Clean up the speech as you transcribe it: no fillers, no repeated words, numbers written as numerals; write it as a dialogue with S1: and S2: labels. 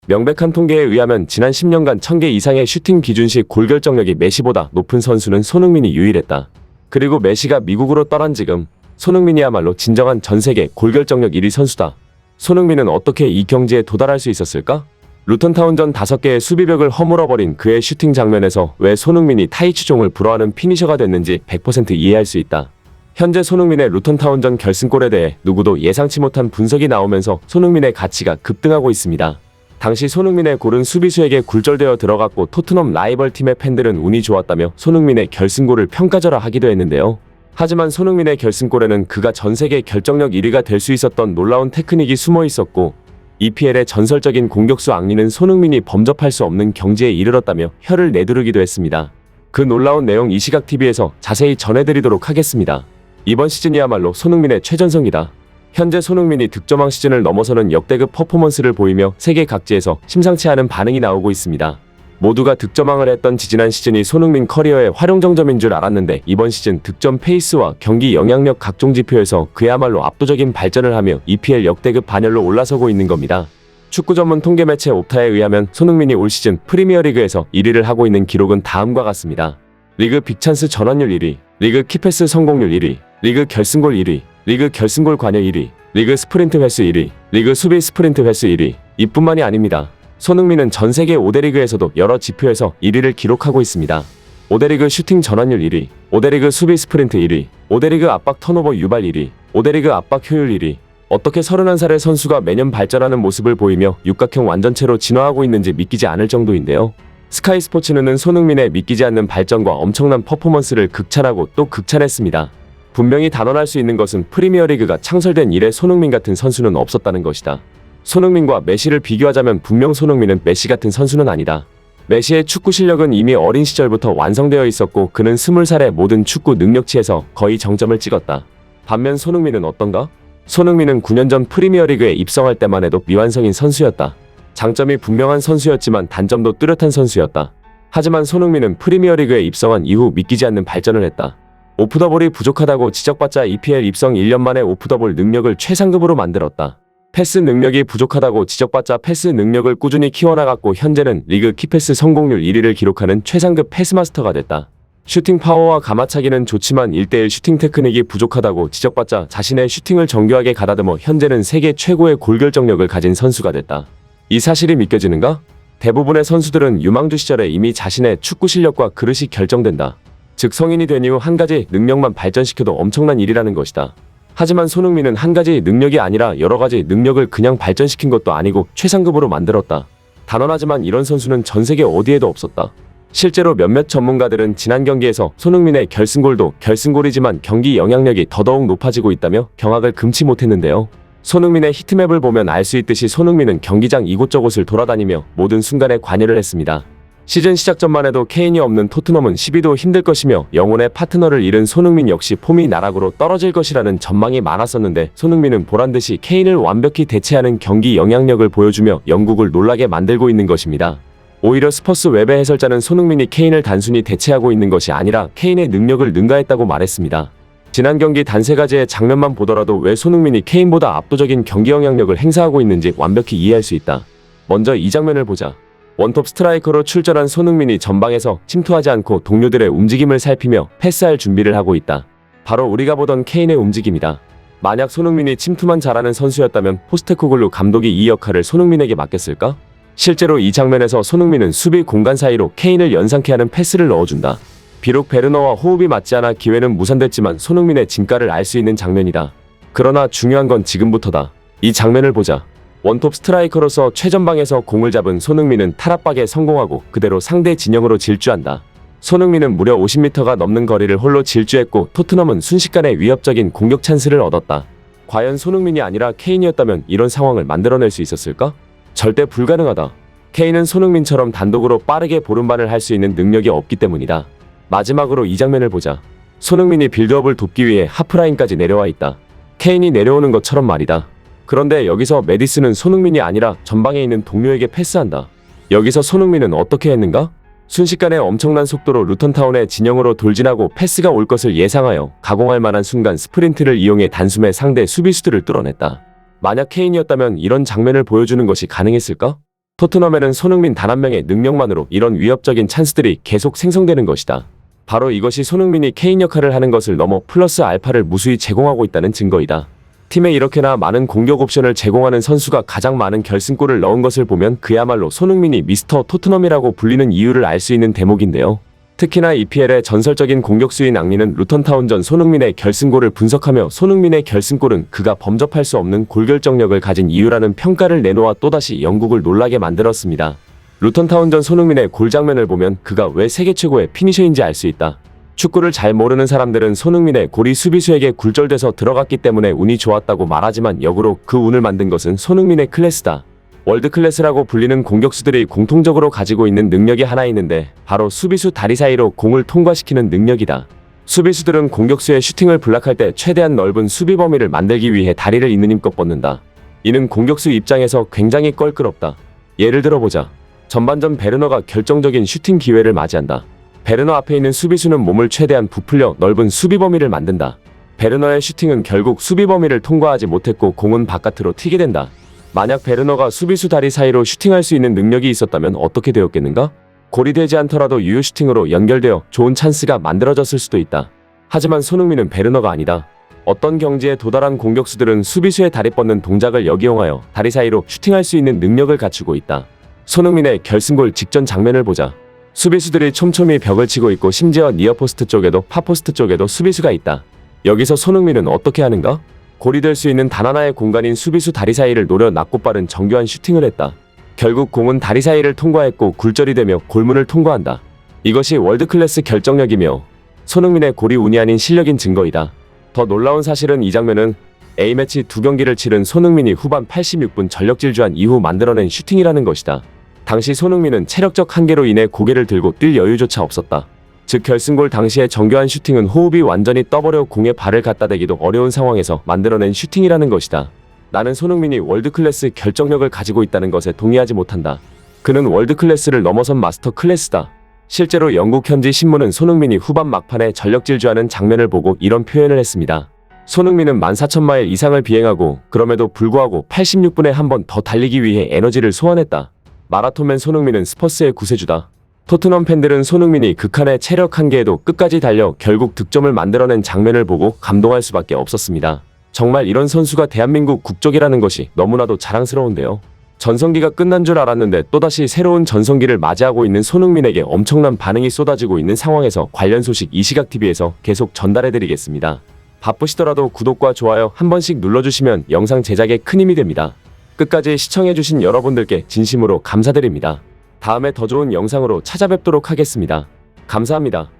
S1: 명백한 통계에 의하면 지난 10년간 1000개 이상의 슈팅 기준 시 골결정력이 메시보다 높은 선수는 손흥민이 유일했다. 그리고 메시가 미국으로 떠난 지금 손흥민이야말로 진정한 전세계 골결정력 1위 선수다. 손흥민은 어떻게 이 경지에 도달할 수 있었을까? 루턴타운전 5개의 수비벽을 허물어버린 그의 슈팅 장면에서 왜 손흥민이 타이추종을 불허하는 피니셔가 됐는지 100% 이해할 수 있다. 현재 손흥민의 루턴타운전 결승골에 대해 누구도 예상치 못한 분석이 나오면서 손흥민의 가치가 급등하고 있습니다. 당시 손흥민의 골은 수비수에게 굴절되어 들어갔고 토트넘 라이벌 팀의 팬들은 운이 좋았다며 손흥민의 결승골을 평가절하 하기도 했는데요. 하지만 손흥민의 결승골에는 그가 전세계 결정력 1위가 될 수 있었던 놀라운 테크닉이 숨어 있었고 EPL의 전설적인 공격수 앙리는 손흥민이 범접할 수 없는 경지에 이르렀다며 혀를 내두르기도 했습니다. 그 놀라운 내용 이 시각TV에서 자세히 전해드리도록 하겠습니다. 이번 시즌이야말로 손흥민의 최전성이다. 현재 손흥민이 득점왕 시즌을 넘어서는 역대급 퍼포먼스를 보이며 세계 각지에서 심상치 않은 반응이 나오고 있습니다. 모두가 득점왕을 했던 지지난 시즌이 손흥민 커리어의 활용정점인 줄 알았는데 이번 시즌 득점 페이스와 경기 영향력 각종 지표에서 그야말로 압도적인 발전을 하며 EPL 역대급 반열로 올라서고 있는 겁니다. 축구 전문 통계 매체 옵타에 의하면 손흥민이 올 시즌 프리미어리그에서 1위를 하고 있는 기록은 다음과 같습니다. 리그 빅찬스 전환율 1위, 리그 키패스 성공률 1위, 리그 결승골 1위, 리그 결승골 관여 1위, 리그 스프린트 횟수 1위, 리그 수비 스프린트 횟수 1위. 이뿐만이 아닙니다. 손흥민은 전 세계 5대 리그에서도 여러 지표에서 1위를 기록하고 있습니다. 5대 리그 슈팅 전환율 1위, 5대 리그 수비 스프린트 1위, 5대 리그 압박 턴오버 유발 1위, 5대 리그 압박 효율 1위. 어떻게 31살의 선수가 매년 발전하는 모습을 보이며 육각형 완전체로 진화하고 있는지 믿기지 않을 정도인데요. 스카이 스포츠는 손흥민의 믿기지 않는 발전과 엄청난 퍼포먼스를 극찬하고 또 극찬했습니다. 분명히 단언할 수 있는 것은 프리미어리그가 창설된 이래 손흥민 같은 선수는 없었다는 것이다. 손흥민과 메시를 비교하자면 분명 손흥민은 메시 같은 선수는 아니다. 메시의 축구 실력은 이미 어린 시절부터 완성되어 있었고 그는 20살의 모든 축구 능력치에서 거의 정점을 찍었다. 반면 손흥민은 어떤가? 손흥민은 9년 전 프리미어리그에 입성할 때만 해도 미완성인 선수였다. 장점이 분명한 선수였지만 단점도 뚜렷한 선수였다. 하지만 손흥민은 프리미어리그에 입성한 이후 믿기지 않는 발전을 했다. 오프더볼이 부족하다고 지적받자 EPL 입성 1년 만에 오프더볼 능력을 최상급으로 만들었다. 패스 능력이 부족하다고 지적받자 패스 능력을 꾸준히 키워나갔고 현재는 리그 키패스 성공률 1위를 기록하는 최상급 패스마스터가 됐다. 슈팅 파워와 가마차기는 좋지만 1대1 슈팅 테크닉이 부족하다고 지적받자 자신의 슈팅을 정교하게 가다듬어 현재는 세계 최고의 골결정력을 가진 선수가 됐다. 이 사실이 믿겨지는가? 대부분의 선수들은 유망주 시절에 이미 자신의 축구 실력과 그릇이 결정된다. 즉 성인이 된 이후 한 가지 능력만 발전시켜도 엄청난 일이라는 것이다. 하지만 손흥민은 한 가지 능력이 아니라 여러 가지 능력을 그냥 발전시킨 것도 아니고 최상급으로 만들었다. 단언하지만 이런 선수는 전 세계 어디에도 없었다. 실제로 몇몇 전문가들은 지난 경기에서 손흥민의 결승골도 결승골이지만 경기 영향력이 더더욱 높아지고 있다며 경악을 금치 못했는데요. 손흥민의 히트맵을 보면 알 수 있듯이 손흥민은 경기장 이곳저곳을 돌아다니며 모든 순간에 관여를 했습니다. 시즌 시작 전만 해도 케인이 없는 토트넘은 10위도 힘들 것이며 영혼의 파트너를 잃은 손흥민 역시 폼이 나락으로 떨어질 것이라는 전망이 많았었는데 손흥민은 보란듯이 케인을 완벽히 대체하는 경기 영향력을 보여주며 영국을 놀라게 만들고 있는 것입니다. 오히려 스퍼스 웹의 해설자는 손흥민이 케인을 단순히 대체하고 있는 것이 아니라 케인의 능력을 능가했다고 말했습니다. 지난 경기 단 3가지의 장면만 보더라도 왜 손흥민이 케인보다 압도적인 경기 영향력을 행사하고 있는지 완벽히 이해할 수 있다. 먼저 이 장면을 보자. 원톱 스트라이커로 출전한 손흥민이 전방에서 침투하지 않고 동료들의 움직임을 살피며 패스할 준비를 하고 있다. 바로 우리가 보던 케인의 움직임이다. 만약 손흥민이 침투만 잘하는 선수였다면 포스테코글루 감독이 이 역할을 손흥민에게 맡겼을까? 실제로 이 장면에서 손흥민은 수비 공간 사이로 케인을 연상케 하는 패스를 넣어준다. 비록 베르너와 호흡이 맞지 않아 기회는 무산됐지만 손흥민의 진가를 알 수 있는 장면이다. 그러나 중요한 건 지금부터다. 이 장면을 보자. 원톱 스트라이커로서 최전방에서 공을 잡은 손흥민은 탈압박에 성공하고 그대로 상대 진영으로 질주한다. 손흥민은 무려 50m가 넘는 거리를 홀로 질주했고 토트넘은 순식간에 위협적인 공격 찬스를 얻었다. 과연 손흥민이 아니라 케인이었다면 이런 상황을 만들어낼 수 있었을까? 절대 불가능하다. 케인은 손흥민처럼 단독으로 빠르게 보름반을 할 수 있는 능력이 없기 때문이다. 마지막으로 이 장면을 보자. 손흥민이 빌드업을 돕기 위해 하프라인까지 내려와 있다. 케인이 내려오는 것처럼 말이다. 그런데 여기서 메디슨은 손흥민이 아니라 전방에 있는 동료에게 패스한다. 여기서 손흥민은 어떻게 했는가? 순식간에 엄청난 속도로 루턴타운의 진영으로 돌진하고 패스가 올 것을 예상하여 가공할 만한 순간 스프린트를 이용해 단숨에 상대 수비수들을 뚫어냈다. 만약 케인이었다면 이런 장면을 보여주는 것이 가능했을까? 토트넘에는 손흥민 단 한 명의 능력만으로 이런 위협적인 찬스들이 계속 생성되는 것이다. 바로 이것이 손흥민이 케인 역할을 하는 것을 넘어 플러스 알파를 무수히 제공하고 있다는 증거이다. 팀에 이렇게나 많은 공격 옵션을 제공하는 선수가 가장 많은 결승골을 넣은 것을 보면 그야말로 손흥민이 미스터 토트넘이라고 불리는 이유를 알 수 있는 대목인데요. 특히나 EPL의 전설적인 공격수인 앙리는 루턴타운전 손흥민의 결승골을 분석하며 손흥민의 결승골은 그가 범접할 수 없는 골결정력을 가진 이유라는 평가를 내놓아 또다시 영국을 놀라게 만들었습니다. 루턴타운전 손흥민의 골 장면을 보면 그가 왜 세계 최고의 피니셔인지 알 수 있다. 축구를 잘 모르는 사람들은 손흥민의 골이 수비수에게 굴절돼서 들어갔기 때문에 운이 좋았다고 말하지만 역으로 그 운을 만든 것은 손흥민의 클래스다. 월드클래스라고 불리는 공격수들이 공통적으로 가지고 있는 능력이 하나 있는데 바로 수비수 다리 사이로 공을 통과시키는 능력이다. 수비수들은 공격수의 슈팅을 블락할 때 최대한 넓은 수비 범위를 만들기 위해 다리를 있는 힘껏 뻗는다. 이는 공격수 입장에서 굉장히 껄끄럽다. 예를 들어보자. 전반전 베르너가 결정적인 슈팅 기회를 맞이한다. 베르너 앞에 있는 수비수는 몸을 최대한 부풀려 넓은 수비 범위를 만든다. 베르너의 슈팅은 결국 수비 범위를 통과하지 못했고 공은 바깥으로 튀게 된다. 만약 베르너가 수비수 다리 사이로 슈팅할 수 있는 능력이 있었다면 어떻게 되었겠는가? 골이 되지 않더라도 유효 슈팅으로 연결되어 좋은 찬스가 만들어졌을 수도 있다. 하지만 손흥민은 베르너가 아니다. 어떤 경지에 도달한 공격수들은 수비수의 다리 뻗는 동작을 역이용하여 다리 사이로 슈팅할 수 있는 능력을 갖추고 있다. 손흥민의 결승골 직전 장면을 보자. 수비수들이 촘촘히 벽을 치고 있고 심지어 니어포스트 쪽에도 파포스트 쪽에도 수비수가 있다. 여기서 손흥민은 어떻게 하는가? 골이 될 수 있는 단 하나의 공간인 수비수 다리 사이를 노려 낮고 빠른 정교한 슈팅을 했다. 결국 공은 다리 사이를 통과했고 굴절이 되며 골문을 통과한다. 이것이 월드클래스 결정력이며 손흥민의 골이 운이 아닌 실력인 증거이다. 더 놀라운 사실은 이 장면은 A매치 2경기를 치른 손흥민이 후반 86분 전력 질주한 이후 만들어낸 슈팅이라는 것이다. 당시 손흥민은 체력적 한계로 인해 고개를 들고 뛸 여유조차 없었다. 즉 결승골 당시의 정교한 슈팅은 호흡이 완전히 떠버려 공에 발을 갖다 대기도 어려운 상황에서 만들어낸 슈팅이라는 것이다. 나는 손흥민이 월드클래스 결정력을 가지고 있다는 것에 동의하지 못한다. 그는 월드클래스를 넘어선 마스터 클래스다. 실제로 영국 현지 신문은 손흥민이 후반 막판에 전력 질주하는 장면을 보고 이런 표현을 했습니다. 손흥민은 14,000마일 이상을 비행하고 그럼에도 불구하고 86분에 한 번 더 달리기 위해 에너지를 소환했다. 마라톤맨 손흥민은 스퍼스의 구세주다. 토트넘 팬들은 손흥민이 극한의 체력 한계에도 끝까지 달려 결국 득점을 만들어낸 장면을 보고 감동할 수밖에 없었습니다. 정말 이런 선수가 대한민국 국적이라는 것이 너무나도 자랑스러운데요. 전성기가 끝난 줄 알았는데 또다시 새로운 전성기를 맞이하고 있는 손흥민에게 엄청난 반응이 쏟아지고 있는 상황에서 관련 소식 이시각TV에서 계속 전달해드리겠습니다. 바쁘시더라도 구독과 좋아요 한 번씩 눌러주시면 영상 제작에 큰 힘이 됩니다. 끝까지 시청해주신 여러분들께 진심으로 감사드립니다. 다음에 더 좋은 영상으로 찾아뵙도록 하겠습니다. 감사합니다.